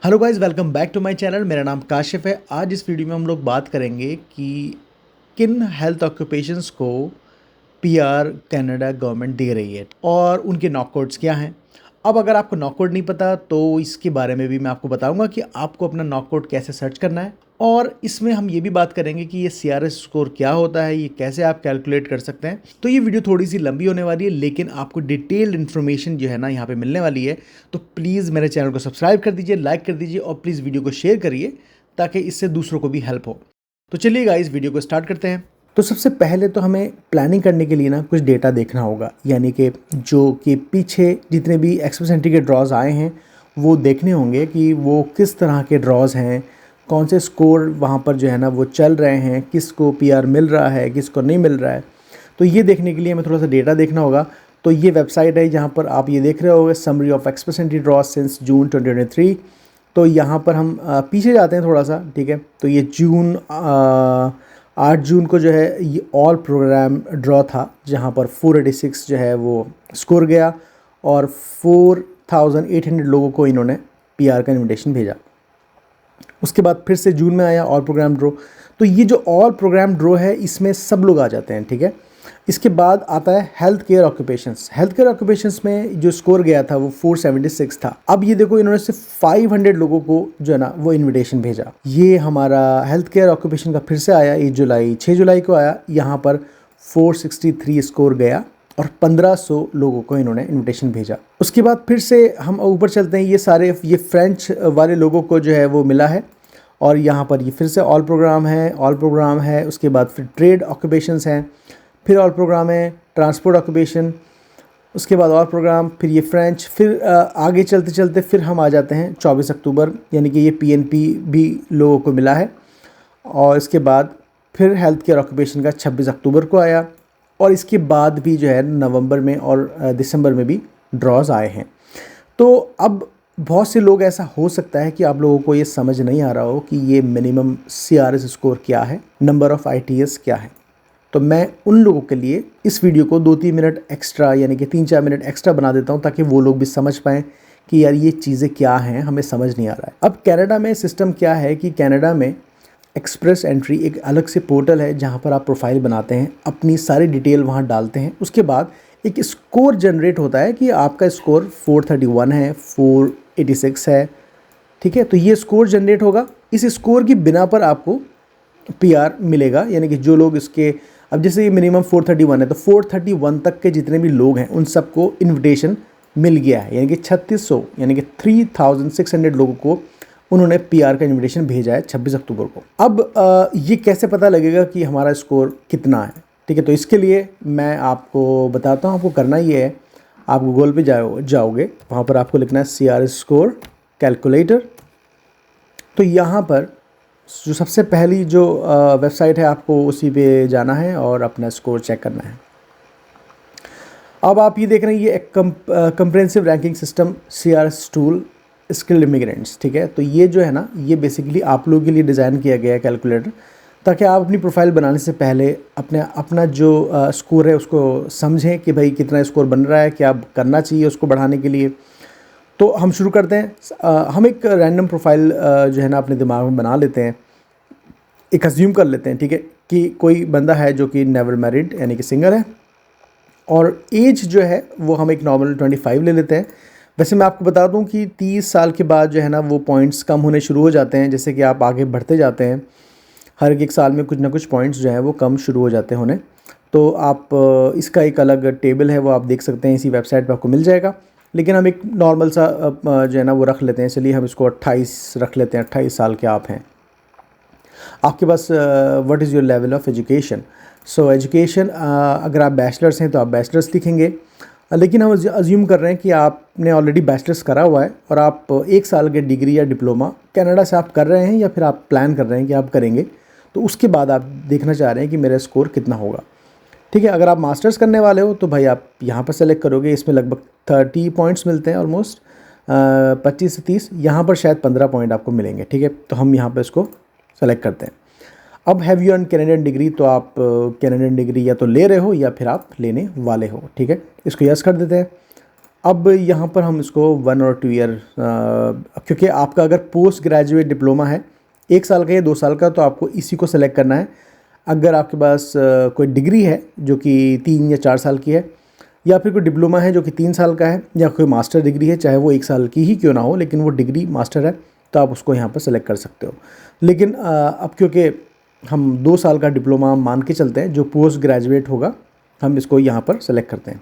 Hello guys, welcome back to my channel. मेरा नाम काशिफ है। आज इस वीडियो में हम लोग बात करेंगे कि किन हेल्थ ऑक्यूपेशंस को पीआर कनाडा गवर्नमेंट दे रही है और उनके नॉकआउट्स क्या हैं। अब अगर आपको नॉकआउट नहीं पता तो इसके बारे में भी मैं आपको बताऊंगा कि आपको अपना नॉकआउट कैसे सर्च करना है, और इसमें हम ये भी बात करेंगे कि ये सीआरएस स्कोर क्या होता है, ये कैसे आप कैलकुलेट कर सकते हैं। तो ये वीडियो थोड़ी सी लंबी होने वाली है, लेकिन आपको डिटेल्ड इन्फॉर्मेशन जो है ना यहाँ पे मिलने वाली है। तो प्लीज़ मेरे चैनल को सब्सक्राइब कर दीजिए, लाइक कर दीजिए और प्लीज़ वीडियो को शेयर करिए ताकि इससे दूसरों को भी हेल्प हो। तो चलिए गाइस, वीडियो को स्टार्ट करते हैं। तो सबसे पहले तो हमें प्लानिंग करने के लिए ना कुछ डेटा देखना होगा, यानी कि जो कि पीछे जितने भी एक्सप्रेस एंट्री के ड्रॉज आए हैं वो देखने होंगे कि वो किस तरह के ड्रॉज हैं, कौन से स्कोर वहाँ पर जो है ना वो चल रहे हैं, किसको पीआर मिल रहा है, किसको नहीं मिल रहा है। तो ये देखने के लिए हमें थोड़ा सा डेटा देखना होगा। तो ये वेबसाइट है जहाँ पर आप ये देख रहे होंगे, summary of express entry draws since June 2023। तो यहाँ पर हम पीछे जाते हैं थोड़ा सा, ठीक है। तो ये 8 जून को जो है ये ऑल प्रोग्राम ड्रॉ था, जहाँ पर 486 जो है वो स्कोर गया और 4800 लोगों को इन्होंने पीआर का इन्विटेशन भेजा। उसके बाद फिर से जून में आया ऑल प्रोग्राम ड्रॉ। तो ये जो ऑल प्रोग्राम ड्रॉ है इसमें सब लोग आ जाते हैं, ठीक है। इसके बाद आता है health care occupations. Health care occupations में जो स्कोर गया था वो 476 था। अब ये देखो, इन्होंने सिर्फ 500 लोगों को जो है ना वो इनविटेशन भेजा। ये हमारा हेल्थ केयर ऑक्यूपेशन का फिर से आया 6 जुलाई को आया। यहाँ पर 463 स्कोर गया और 1500 लोगों को इन्होंने इनविटेशन भेजा। उसके बाद फिर से हम ऊपर चलते हैं। ये फ्रेंच वाले लोगों को जो है वो मिला है, और यहाँ पर ये फिर से ऑल प्रोग्राम है। उसके बाद फिर ट्रेड ऑक्यूपेशंस हैं, फिर ऑल प्रोग्राम है, ट्रांसपोर्ट ऑक्यूपेशन, उसके बाद और प्रोग्राम, फिर ये फ्रेंच। फिर आगे चलते चलते फिर हम आ जाते हैं 24 अक्टूबर, यानी कि ये पीएनपी भी लोगों को मिला है। और इसके बाद फिर हेल्थ केयर ऑक्यूपेशन का 26 अक्टूबर को आया, और इसके बाद भी जो है नवंबर में और दिसंबर में भी ड्रॉज आए हैं। तो अब बहुत से लोग, ऐसा हो सकता है कि आप लोगों को ये समझ नहीं आ रहा हो कि ये मिनिमम सीआरएस स्कोर क्या है, नंबर ऑफ़ आईटीएस क्या है। तो मैं उन लोगों के लिए इस वीडियो को 2-3 मिनट एक्स्ट्रा, यानी कि 3-4 मिनट एक्स्ट्रा बना देता हूँ, ताकि वो लोग भी समझ पाएँ कि यार ये चीज़ें क्या हैं, हमें समझ नहीं आ रहा है। अब कनाडा में सिस्टम क्या है कि कनाडा में एक्सप्रेस एंट्री एक अलग से पोर्टल है जहाँ पर आप प्रोफाइल बनाते हैं, अपनी सारी डिटेल वहाँ डालते हैं। उसके बाद एक स्कोर जनरेट होता है कि आपका स्कोर 431 है, 486 है, ठीक है। तो ये स्कोर जनरेट होगा। इस स्कोर की बिना पर आपको पीआर मिलेगा, यानी कि जो लोग इसके, अब जैसे ये मिनिमम 431 है तो 431 तक के जितने भी लोग हैं उन सबको इन्विटेशन मिल गया है, यानी कि 3600 यानी कि 3600 लोगों को उन्होंने पीआर का इन्विटेशन भेजा है 26 अक्टूबर को। अब ये कैसे पता लगेगा कि हमारा स्कोर कितना है, ठीक है। तो इसके लिए मैं आपको बताता हूँ। आपको करना ये है, आप गूगल पे जाओगे, वहाँ पर आपको लिखना है सीआरएस स्कोर कैलकुलेटर। तो यहाँ पर जो सबसे पहली जो वेबसाइट है, आपको उसी पे जाना है और अपना स्कोर चेक करना है। अब आप ये देख रहे हैं, ये एक comprehensive ranking system CRS tool skilled immigrants, ठीक है। तो ये जो है ना, ये बेसिकली आप लोगों के लिए डिज़ाइन किया गया है कैलकुलेटर, ताकि आप अपनी प्रोफाइल बनाने से पहले अपना जो स्कोर है उसको समझें कि भाई कितना स्कोर बन रहा है, क्या करना चाहिए उसको बढ़ाने के लिए। तो हम शुरू करते हैं। हम एक रैंडम प्रोफाइल जो है ना अपने दिमाग में बना लेते हैं, एक अज्यूम कर लेते हैं, ठीक है, कि कोई बंदा है जो कि नेवर मैरिड यानी कि सिंगल है, और एज जो है वो हम एक नॉर्मल 25 ले लेते हैं। वैसे मैं आपको बता दूं कि 30 साल के बाद जो है ना वो पॉइंट्स कम होने शुरू हो जाते हैं। जैसे कि आप आगे बढ़ते जाते हैं, हर एक साल में कुछ ना कुछ पॉइंट्स जो हैं वो कम शुरू हो जाते हैं होने। तो आप इसका एक अलग टेबल है वो आप देख सकते हैं, इसी वेबसाइट पर आपको मिल जाएगा। लेकिन हम एक नॉर्मल सा जो है ना वो रख लेते हैं, चलिए हम इसको 28 रख लेते हैं। 28 साल के आप हैं, आपके पास what is your level of education. So education, अगर आप बैचलर्स हैं तो आप बैचलर्स लिखेंगे, लेकिन हम अज्यूम कर रहे हैं कि आपने ऑलरेडी बैचलर्स करा हुआ है और आप 1 साल के डिग्री या डिप्लोमा कनाडा से आप कर रहे हैं, या फिर आप प्लान कर रहे हैं कि आप करेंगे। तो उसके बाद आप देखना चाह रहे हैं कि मेरा स्कोर कितना होगा, ठीक है। अगर आप मास्टर्स करने वाले हो तो भाई आप यहाँ पर सेलेक्ट करोगे, इसमें लगभग 30 पॉइंट्स मिलते हैं, ऑलमोस्ट 25 से 30। यहाँ पर शायद 15 पॉइंट आपको मिलेंगे, ठीक है। तो हम यहाँ पर इसको सेलेक्ट करते हैं। अब have you earn Canadian degree, तो आप कैनेडियन डिग्री या तो ले रहे हो या फिर आप लेने वाले हो, ठीक है। इसको यस कर देते हैं। अब यहाँ पर हम इसको 1 और 2 ईयर, क्योंकि आपका अगर पोस्ट ग्रेजुएट डिप्लोमा है 1 साल का या 2 साल का, तो आपको इसी को सेलेक्ट करना है। अगर आपके पास कोई डिग्री है जो कि 3 या 4 साल की है, या फिर कोई डिप्लोमा है जो कि 3 साल का है, या कोई मास्टर डिग्री है चाहे वो 1 साल की ही क्यों ना हो, लेकिन वो डिग्री मास्टर है, तो आप उसको यहाँ पर सेलेक्ट कर सकते हो। लेकिन अब क्योंकि हम 2 साल का डिप्लोमा मान के चलते हैं जो पोस्ट ग्रेजुएट होगा, हम इसको यहाँ पर सेलेक्ट करते हैं।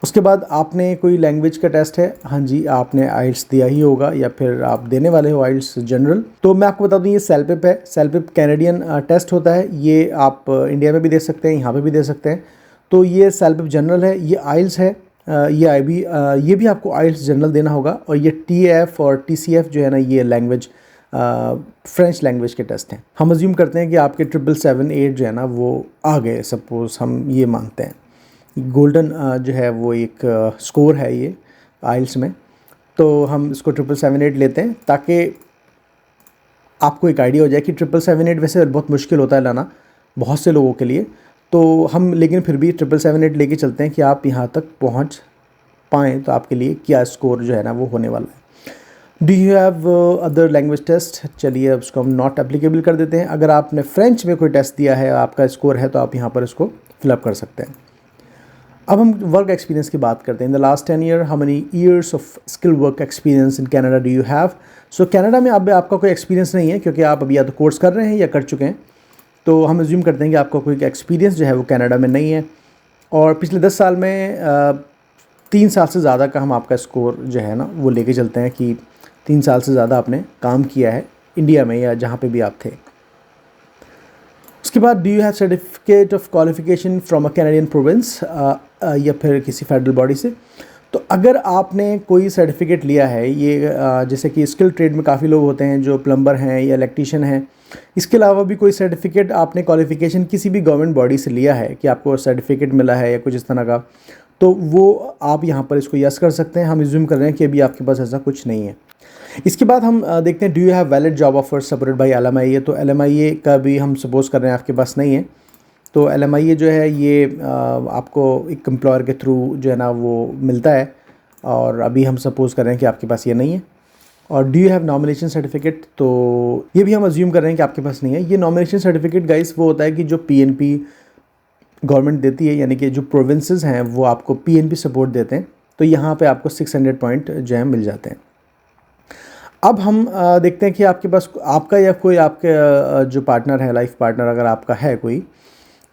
उसके बाद आपने कोई लैंग्वेज का टेस्ट है, हाँ जी आपने आइल्स दिया ही होगा या फिर आप देने वाले हो आइल्स जनरल। तो मैं आपको बता दूं ये सेलपिप है, सेलपिप कैनेडियन टेस्ट होता है, ये आप इंडिया में भी दे सकते हैं, यहाँ पे भी दे सकते हैं। तो ये सेलपिप जनरल है, ये आइल्स है, ये भी आपको आइल्स जनरल देना होगा। और ये TF और TCF जो है ना, ये लैंग्वेज फ्रेंच लैंग्वेज के टेस्ट हैं। हम अज्यूम करते हैं कि आपके 777-8 जो है ना वो आ गए, सपोज़ हम ये मानते हैं। गोल्डन जो है वो एक स्कोर है ये आइल्स में, तो हम इसको 777-8 लेते हैं ताकि आपको एक आइडिया हो जाए कि 777-8 वैसे बहुत मुश्किल होता है लाना बहुत से लोगों के लिए। तो हम लेकिन फिर भी 777-8 लेके चलते हैं कि आप यहाँ तक पहुँच पाएँ, तो आपके लिए क्या स्कोर जो है ना वो होने वाला है। Do you have other language test? चलिए अब उसको हम नॉट एप्लीकेबल कर देते हैं। अगर आपने फ्रेंच में कोई टेस्ट दिया है, आपका स्कोर है, तो आप यहाँ पर इसको फिलअप कर सकते हैं। अब हम वर्क एक्सपीरियंस की बात करते हैं। In the last 10 year how many years of skill work experience in Canada do you have? So Canada में अब आपका कोई एक्सपीरियंस नहीं है, क्योंकि आप अभी या तो कोर्स कर रहे हैं या कर चुके हैं। तो हम अज्यूम करते हैं कि आपका कोई एक्सपीरियंस जो है वो कनाडा में नहीं है, और पिछले 10 साल में 3 साल से ज़्यादा का हम आपका स्कोर जो है ना वो लेके चलते हैं कि 3 साल से ज़्यादा आपने काम किया है इंडिया में या जहाँ पे भी आप थे। उसके बाद do you have certificate of qualification from a Canadian province, या फिर किसी फेडरल बॉडी से। तो अगर आपने कोई सर्टिफिकेट लिया है, ये जैसे कि स्किल ट्रेड में काफ़ी लोग होते हैं जो प्लम्बर हैं या इलेक्ट्रीशियन हैं, इसके अलावा भी कोई सर्टिफिकेट आपने क्वालिफिकेशन किसी भी गवर्नमेंट बॉडी से लिया है कि आपको सर्टिफिकेट मिला है या कुछ इस तरह का, तो वो आप यहाँ पर इसको यस कर सकते हैं। हम एज्यूम कर रहे हैं कि अभी आपके पास ऐसा कुछ नहीं है। इसके बाद हम देखते हैं do you have valid job offer supported by LMIA। तो LMIA का भी हम सपोज कर रहे हैं आपके पास नहीं है, तो LMIA जो है ये आपको एक एम्प्लॉयर के थ्रू जो है ना वो मिलता है, और अभी हम सपोज कर रहे हैं कि आपके पास ये नहीं है। और do you have nomination certificate, तो ये भी हम अज्यूम कर रहे हैं कि आपके पास नहीं है। ये नॉमिनेशन सर्टिफिकेट गाइस वो होता है कि जो PNP गवर्नमेंट देती है, यानी कि जो प्रोविंसेस हैं वो आपको PNP सपोर्ट देते हैं, तो यहाँ पे आपको 600 पॉइंट जो है मिल जाते हैं। अब हम देखते हैं कि आपके पास आपका या कोई आपके जो पार्टनर है, लाइफ पार्टनर अगर आपका है कोई,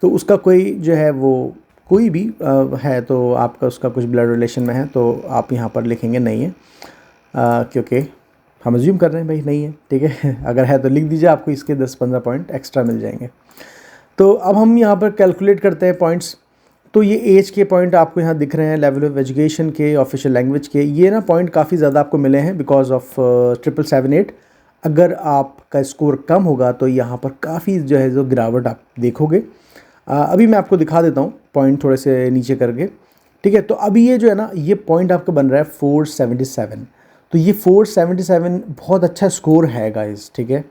तो उसका कोई जो है वो कोई भी है, तो आपका उसका कुछ ब्लड रिलेशन में है, तो आप यहाँ पर लिखेंगे नहीं है, क्योंकि हम अज्यूम कर रहे हैं भाई नहीं है, ठीक है। अगर है तो लिख दीजिए, आपको इसके 10-15 पॉइंट एक्स्ट्रा मिल जाएंगे। तो अब हम यहाँ पर कैलकुलेट करते हैं पॉइंट्स। तो ये एज के पॉइंट आपको यहाँ दिख रहे हैं, लेवल ऑफ एजुकेशन के, ऑफिशियल लैंग्वेज के, ये ना पॉइंट काफ़ी ज़्यादा आपको मिले हैं बिकॉज ऑफ 777-8। अगर आपका स्कोर कम होगा तो यहाँ पर काफ़ी जो है जो गिरावट आप देखोगे। अभी मैं आपको दिखा देता हूँ पॉइंट थोड़े से नीचे करके, ठीक है। तो अभी ये जो है ना ये पॉइंट आपका बन रहा है 477। तो ये 477 बहुत अच्छा स्कोर है गाइस, ठीक है।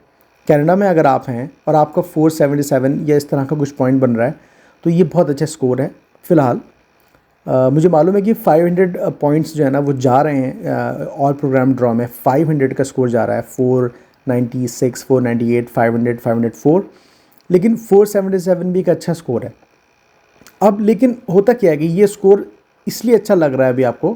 कनाडा में अगर आप हैं और आपका 477 या इस तरह का कुछ पॉइंट बन रहा है, तो ये बहुत अच्छा स्कोर है। फ़िलहाल मुझे मालूम है कि 500 पॉइंट्स जो है ना वो जा रहे हैं ऑल प्रोग्राम ड्रॉ में। 500 का स्कोर जा रहा है, 496, 498, 500, 504, लेकिन 477 भी एक अच्छा स्कोर है। अब लेकिन होता क्या है कि ये स्कोर इसलिए अच्छा लग रहा है अभी आपको,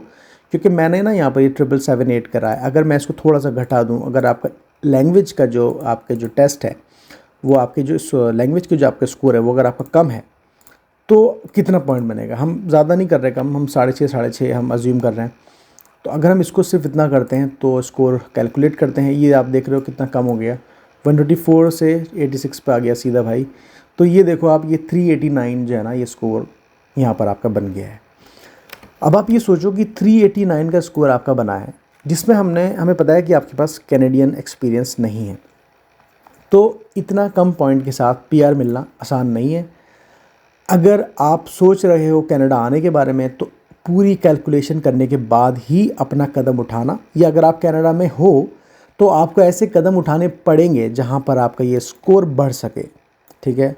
क्योंकि मैंने ना यहाँ पर ये 777-8 करा है। अगर मैं इसको थोड़ा सा घटा दूँ, अगर आपका लैंग्वेज का जो आपके जो टेस्ट है वो आपके जो लैंग्वेज के जो आपका स्कोर है वो अगर आपका कम है, तो कितना पॉइंट बनेगा। हम ज़्यादा नहीं कर रहे कम, हम 6.5 हम अज्यूम कर रहे हैं। तो अगर हम इसको सिर्फ इतना करते हैं तो स्कोर कैलकुलेट करते हैं, ये आप देख रहे हो कितना कम हो गया, 124 से 86 पे आ गया सीधा भाई। तो ये देखो आप, ये 389 जो है ना ये स्कोर यहाँ पर आपका बन गया है। अब आप ये सोचो कि 389 का स्कोर आपका बना है, जिसमें हमें पता है कि आपके पास कैनेडियन एक्सपीरियंस नहीं है। तो इतना कम पॉइंट के साथ PR मिलना आसान नहीं है। अगर आप सोच रहे हो कनाडा आने के बारे में, तो पूरी कैलकुलेशन करने के बाद ही अपना कदम उठाना, या अगर आप कनाडा में हो तो आपको ऐसे कदम उठाने पड़ेंगे जहां पर आपका ये स्कोर बढ़ सके, ठीक है।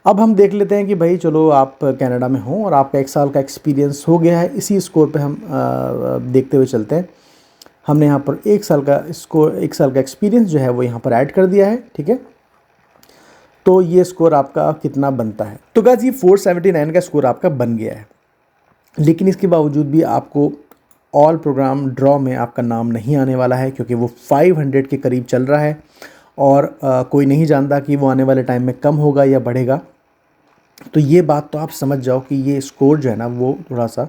अब हम देख लेते हैं कि भाई चलो आप कनाडा में हो और आपका 1 साल का एक्सपीरियंस हो गया है। इसी स्कोर पे हम देखते हुए चलते हैं। हमने यहाँ पर 1 साल का स्कोर, 1 साल का एक्सपीरियंस जो है वो यहाँ पर ऐड कर दिया है, ठीक है। तो ये स्कोर आपका कितना बनता है? तो गाइस ये 479 का स्कोर आपका बन गया है, लेकिन इसके बावजूद भी आपको ऑल प्रोग्राम ड्रॉ में आपका नाम नहीं आने वाला है, क्योंकि वो 500 के करीब चल रहा है और कोई नहीं जानता कि वो आने वाले टाइम में कम होगा या बढ़ेगा। तो ये बात तो आप समझ जाओ कि ये स्कोर जो है ना वो थोड़ा सा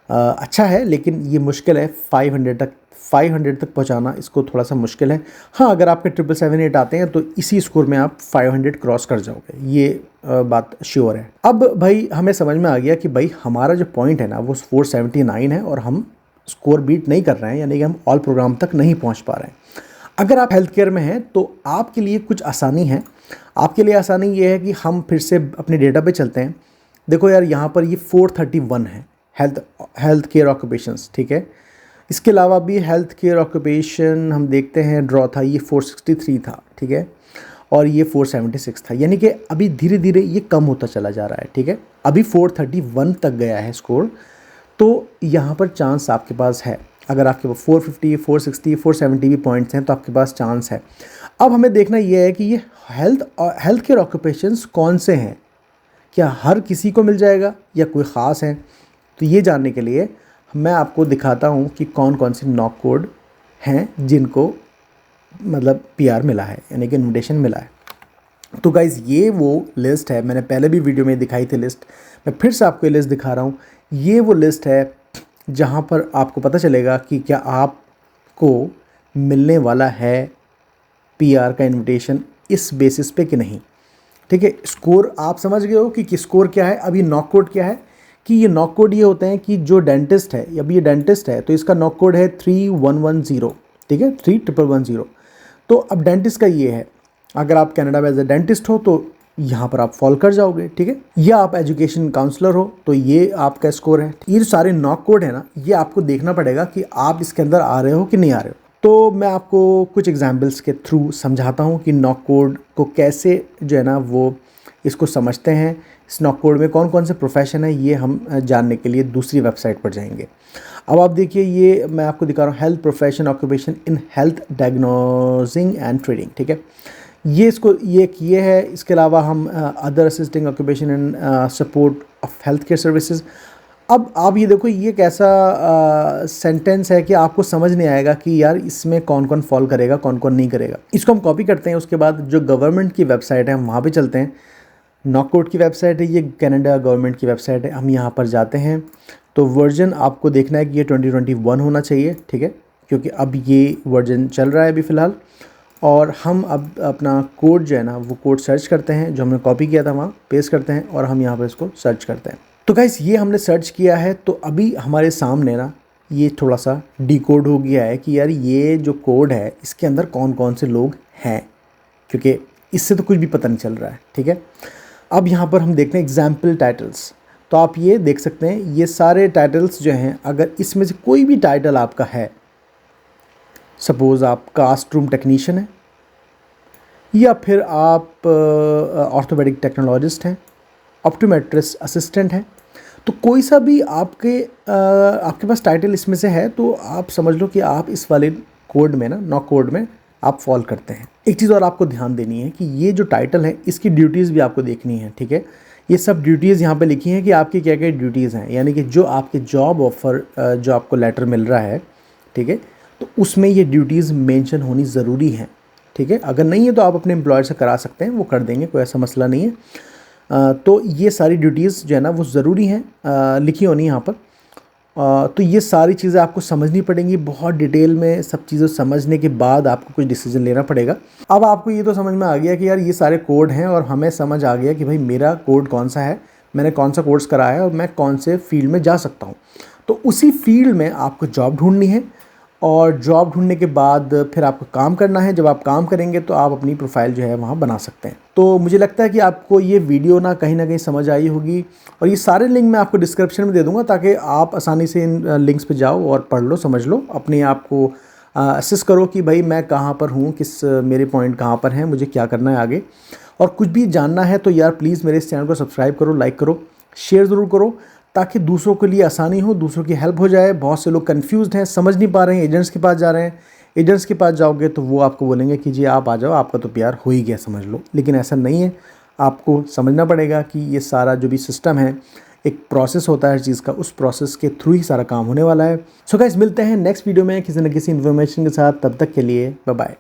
अच्छा है, लेकिन ये मुश्किल है 500 तक पहुंचाना, इसको थोड़ा सा मुश्किल है। हाँ, अगर आपके 777 आते हैं तो इसी स्कोर में आप 500 क्रॉस कर जाओगे, ये बात श्योर है। अब भाई हमें समझ में आ गया कि भाई हमारा जो पॉइंट है ना वो 479 है और हम स्कोर बीट नहीं कर रहे हैं, यानी कि हम ऑल प्रोग्राम तक नहीं पहुँच पा रहे हैं। अगर आप हेल्थ केयर में हैं तो आपके लिए कुछ आसानी है। आपके लिए आसानी ये है कि हम फिर से अपने डेटा पे चलते हैं। देखो यार, यहाँ पर ये 431 है हेल्थ केयर ऑक्यूपेशंस, ठीक है। इसके अलावा भी हेल्थ केयर ऑक्यूपेशन हम देखते हैं ड्रॉ था, ये 463 था, ठीक है, और ये 476 था, यानी कि अभी धीरे धीरे ये कम होता चला जा रहा है, ठीक है। अभी 431 तक गया है स्कोर, तो यहाँ पर चांस आपके पास है। अगर आपके पास 450, 460, 470 भी पॉइंट्स हैं तो आपके पास चांस है। अब हमें देखना ये है कि ये हेल्थ केयर ऑक्यूपेशंस कौन से हैं, क्या हर किसी को मिल जाएगा या कोई ख़ास है? तो ये जानने के लिए मैं आपको दिखाता हूँ कि कौन कौन से नॉक कोड हैं जिनको मतलब PR मिला है, यानी कि इन्विटेशन मिला है। तो गाइज़ ये वो लिस्ट है, मैंने पहले भी वीडियो में दिखाई थी लिस्ट, मैं फिर से आपको ये लिस्ट दिखा रहा हूँ। ये वो लिस्ट है जहाँ पर आपको पता चलेगा कि क्या आपको मिलने वाला है PR का इन्विटेशन इस बेसिस पे कि नहीं, ठीक है। स्कोर आप समझ गए हो कि स्कोर क्या है। अब ये नॉक कोड क्या है कि ये नॉक कोड ये होते हैं कि जो डेंटिस्ट है, अभी ये डेंटिस्ट है तो इसका नॉक कोड है 3110, ठीक है, 3110। तो अब डेंटिस्ट का ये है, अगर आप कनाडा में एज ए डेंटिस्ट हो तो यहाँ पर आप फॉल कर जाओगे, ठीक है, या आप एजुकेशन काउंसलर हो तो ये आपका स्कोर है। ये जो सारे नॉक कोड है ना, ये आपको देखना पड़ेगा कि आप इसके अंदर आ रहे हो कि नहीं आ रहे हो। तो मैं आपको कुछ एग्जाम्पल्स के थ्रू समझाता हूँ कि नॉक कोड को कैसे जो है ना वो इसको समझते हैं। इस नॉक कोड में कौन कौन से प्रोफेशन है ये हम जानने के लिए दूसरी वेबसाइट पर जाएंगे। अब आप देखिए, ये मैं आपको दिखा रहा हूँ health profession occupation in health diagnosing and trading, ठीक है। ये इसको ये है। इसके अलावा हम other assisting occupation in support of health care services. अब आप ये देखो, ये कैसा सेंटेंस है कि आपको समझ नहीं आएगा कि यार इसमें कौन कौन फॉल करेगा, कौन कौन नहीं करेगा। इसको हम कॉपी करते हैं, उसके बाद जो गवर्नमेंट की वेबसाइट है हम वहाँ पे चलते हैं। नॉक कोड की वेबसाइट है ये, कनाडा गवर्नमेंट की वेबसाइट है। हम यहाँ पर जाते हैं तो वर्जन आपको देखना है कि ये 2021 होना चाहिए, ठीक है, क्योंकि अब ये वर्जन चल रहा है अभी फ़िलहाल। और हम अब अपना कोड जो है ना वो कोड सर्च करते हैं, जो हमने कॉपी किया था वहाँ पेस्ट करते हैं और हम यहाँ पर इसको सर्च करते हैं। तो गाइस ये हमने सर्च किया है, तो अभी हमारे सामने ना ये थोड़ा सा डिकोड हो गया है कि यार ये जो कोड है इसके अंदर कौन कौन से लोग हैं, क्योंकि इससे तो कुछ भी पता नहीं चल रहा है, ठीक है। अब यहाँ पर हम देखते हैं एग्जाम्पल टाइटल्स। तो आप ये देख सकते हैं ये सारे टाइटल्स जो हैं, अगर इसमें से कोई भी टाइटल आपका है, सपोज़ आप कास्ट रूम टेक्नीशियन हैं या फिर आप ऑर्थोपेडिक टेक्नोलॉजिस्ट हैं, ऑप्टोमेट्रिस्ट असिस्टेंट हैं, तो कोई सा भी आपके पास टाइटल इसमें से है तो आप समझ लो कि आप इस वाले कोड में ना, नॉक कोड में आप फॉल करते हैं। एक चीज़ और आपको ध्यान देनी है कि ये जो टाइटल है इसकी ड्यूटीज़ भी आपको देखनी है, ठीक है। ये सब ड्यूटीज़ यहाँ पे लिखी हैं कि आपकी क्या क्या ड्यूटीज़ हैं, यानी कि जो आपके जॉब ऑफ़र जो आपको लेटर मिल रहा है, ठीक है, तो उसमें ये ड्यूटीज़ मेंशन होनी ज़रूरी है, ठीक है। अगर नहीं है तो आप अपने एम्प्लॉयर से करा सकते हैं, वो कर देंगे, कोई ऐसा मसला नहीं है। तो ये सारी ड्यूटीज़ जो है ना वो ज़रूरी हैं, लिखी होनी यहाँ पर। तो ये सारी चीज़ें आपको समझनी पड़ेंगी बहुत डिटेल में। सब चीज़ें समझने के बाद आपको कुछ डिसीजन लेना पड़ेगा। अब आपको ये तो समझ में आ गया कि यार ये सारे कोड हैं और हमें समझ आ गया कि भाई मेरा कोड कौन सा है, मैंने कौन सा कोर्स कराया है और मैं कौन से फील्ड में जा सकता हूँ। तो उसी फील्ड में आपको जॉब ढूंढनी है और जॉब ढूंढने के बाद फिर आपको काम करना है। जब आप काम करेंगे तो आप अपनी प्रोफाइल जो है वहाँ बना सकते हैं। तो मुझे लगता है कि आपको ये वीडियो ना कहीं समझ आई होगी और ये सारे लिंक मैं आपको डिस्क्रिप्शन में दे दूँगा ताकि आप आसानी से इन लिंक्स पे जाओ और पढ़ लो, समझ लो, अपने आप को असेस करो कि भाई मैं कहाँ पर हूँ, मेरे पॉइंट कहाँ पर हैं, मुझे क्या करना है आगे। और कुछ भी जानना है तो यार प्लीज़ मेरे इस चैनल को सब्सक्राइब करो, लाइक करो, शेयर ज़रूर करो, ताकि दूसरों के लिए आसानी हो, दूसरों की हेल्प हो जाए। बहुत से लोग कंफ्यूज्ड हैं, समझ नहीं पा रहे हैं, एजेंट्स के पास जा रहे हैं। एजेंट्स के पास जाओगे तो वो आपको बोलेंगे कि जी आप आ जाओ, आपका तो PR हो ही गया, समझ लो। लेकिन ऐसा नहीं है, आपको समझना पड़ेगा कि ये सारा जो भी सिस्टम है, एक प्रोसेस होता है हर चीज़ का, उस प्रोसेस के थ्रू ही सारा काम होने वाला है। सो गाइस, मिलते हैं नेक्स्ट वीडियो में किसी न किसी इन्फॉर्मेशन के साथ। तब तक के लिए बाय बाय।